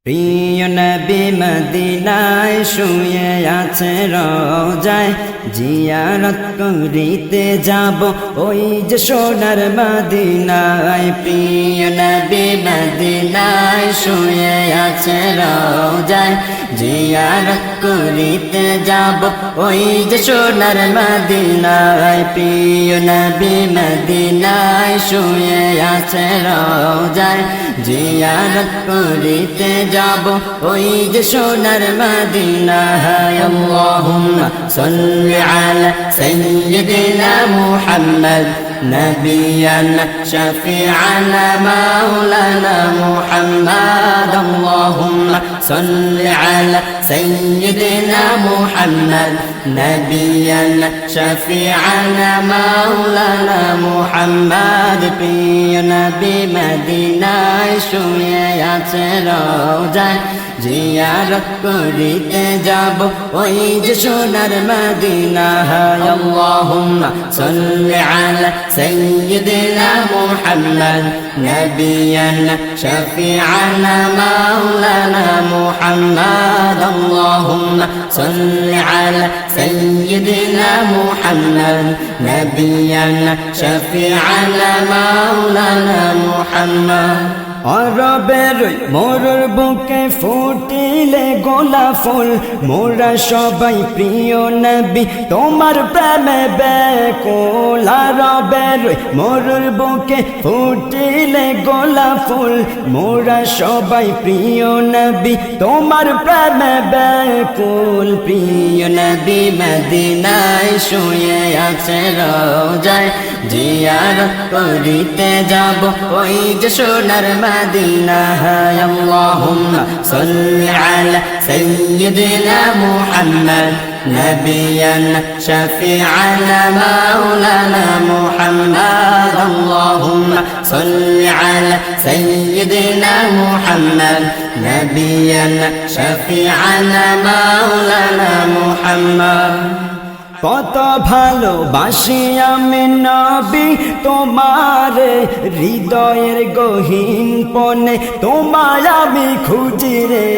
প্রিয় নবী মদিনায় শুয়ে আছে রওজায়, জিয়ারত করিতে যাব ওই যে সোনার মদিনায়। প্রিয় নবী মদিনায় শুয়ে আছে রওজায়, জিয়ারত করিতে যাব ওই যে সোনার মদিনায়। প্রিয় নবী মদিনায় শুয়ে আছে রওজায়, জিয়ারত করিতে যাব ওই যে সোনার মদিনায়। আল্লাহুম্মা সাল্লি আলা সাইয়্যিদিনা মুহাম্মদ نبينا شفيعنا مولانا محمد. اللهم صل على سيدنا محمد نبينا شفيعنا مولانا محمد. প্রিয় নবী মদিনায় শুয়ে আছে রওজায়, জিয়ারত করিতে যাব ওই যে সোনার মদিনায়। আল্লাহুম্মা সাল্লি আলা সাইয়্যিদিনা মুহাম্মদ নবিয়ানা শাফিআনা মাওলানা মুহাম্মদ. আল্লাহুম্মা সাল্লি আলা সাইয়্যিদিনা মুহাম্মদ নবিয়ানা শাফিআনা মাওলানা মুহাম্মদ. আরবের মোরর বুকে ফুটিলে গোলাপ ফুল, মোরা সবাই প্রিয় নবী তোমার প্রেমে ব্যাকুল। আরবের মোরর বুকে ফুটিলে গোলাপ ফুল, মোরা সবাই প্রিয় নবী তোমার প্রেমে ব্যাকুল। প্রিয় নবী মদিনায় শুয়ে আছে রওজায়, জিয়ারত করিতে যাব ওই যে সোনার মদিনায়। আল্লাহুম্মা সাল্লি আলা সাইয়্যিদিনা মুহাম্মদ নবিয়ানা শাফিআনা মাওলানা মুহাম্মদ. আল্লাহুম্মা সাল্লি আলা সাইয়্যিদিনা মুহাম্মদ নবিয়ানা শাফিআনা মাওলানা মুহাম্মদ. কত ভালোবাসি আমি নবী তোমারে, হৃদয়ের গহীন পনে তোমায় আমি খুঁজি রে।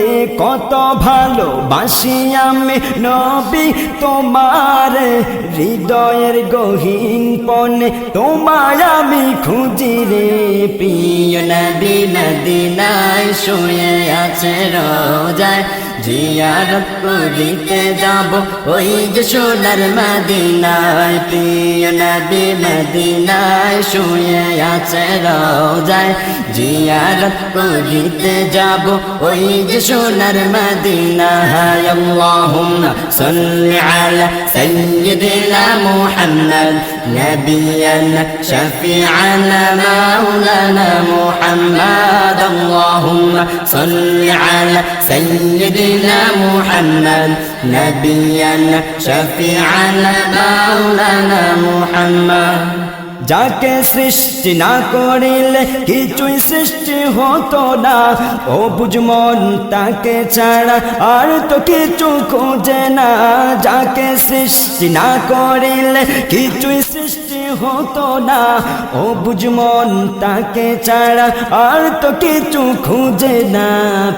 কত ভালোবাসি আমি নবী তোমারে, হৃদয়ের গহীন পনে তোমায় আমি খুঁজি রে। প্রিয় নবী মদিনায় শুয়ে আছে রওজায়, জিয়ারত করিতে যাব ওই যে সোনার মদিনায়। প্রিয় নবী মদিনায় শুয়ে আছে রওজায়, জিয়ারত করিতে যাব ওই যে সোনার মদিনায়। আল্লাহুম্মা সাল্লি আলা সাইয়্যিদিনা মুহাম্মদ নবিয়ানা শাফিআনা মাওলানা মুহাম্মদ. আল্লাহুম্মা সাল্লি আলা সাইয়্যিদিনা মুহাম্মদ নবিয়ানা শাফিআনা মাওলানা মুহাম্মদ. যাকে সৃষ্টি না করিলে কিছুই সৃষ্টি হতো না, ও বুঝমন তাকে ছাড়া আর তো কিছু খোঁজে না। যাকে সৃষ্টি না করিলে কিছুই সৃষ্টি হতো না, ও বুঝমন তাকে ছাড়া আর তো কিছু খুঁজে না।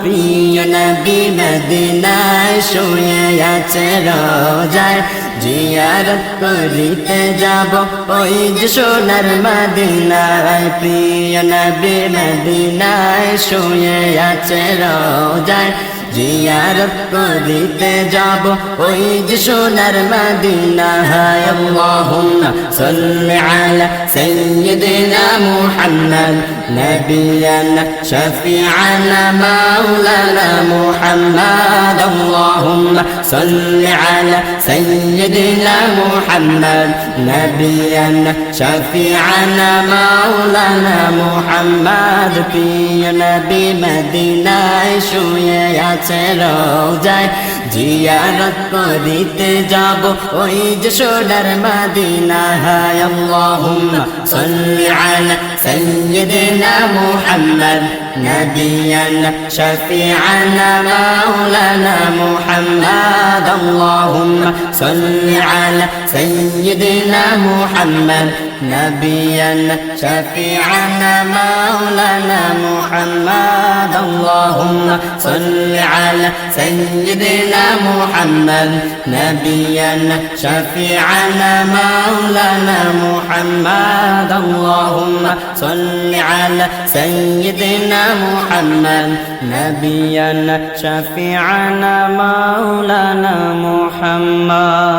প্রিয় নবী মদিনায় শুয়ে আছে রওজায়, জিয়ারত করিতে যাব ওই যে সোনার মদিনায়। প্রিয় নবী মদিনায় শুয়ে আছে রওজায়, জিয়ারত করিতে যাব ওই যে সোনার মদিনায়। আল্লাহুম্মা সাল্লি আলা সাইয়্যিদিনা মুহাম্মদ নবিয়ানা শাফিআনা মাওলানা মুহাম্মদ. আল্লাহুম্মা সাল্লি আলা সাইয়্যিদিনা মুহাম্মদ নবিয়ানা শাফিআনা মাওলানা মুহাম্মদ. প্রিয় নবী মদিনায় শুয়ে আছে রওজায়, জিয়ারত করিতে যাব ওই যে সোনার মদিনায়। আল্লাহুম্মা সাল্লি আলা সাইয়্যিদিনা মুহাম্মদ نبينا شفيعنا مولانا محمد اللهم صل على سيدنا محمد نبيا شفيعنا مولانا محمد اللهم صل على سيدنا محمد نبيا شفيعنا مولانا محمد اللهم صل على سيدنا محمد نبيا شفيعنا مولانا محمد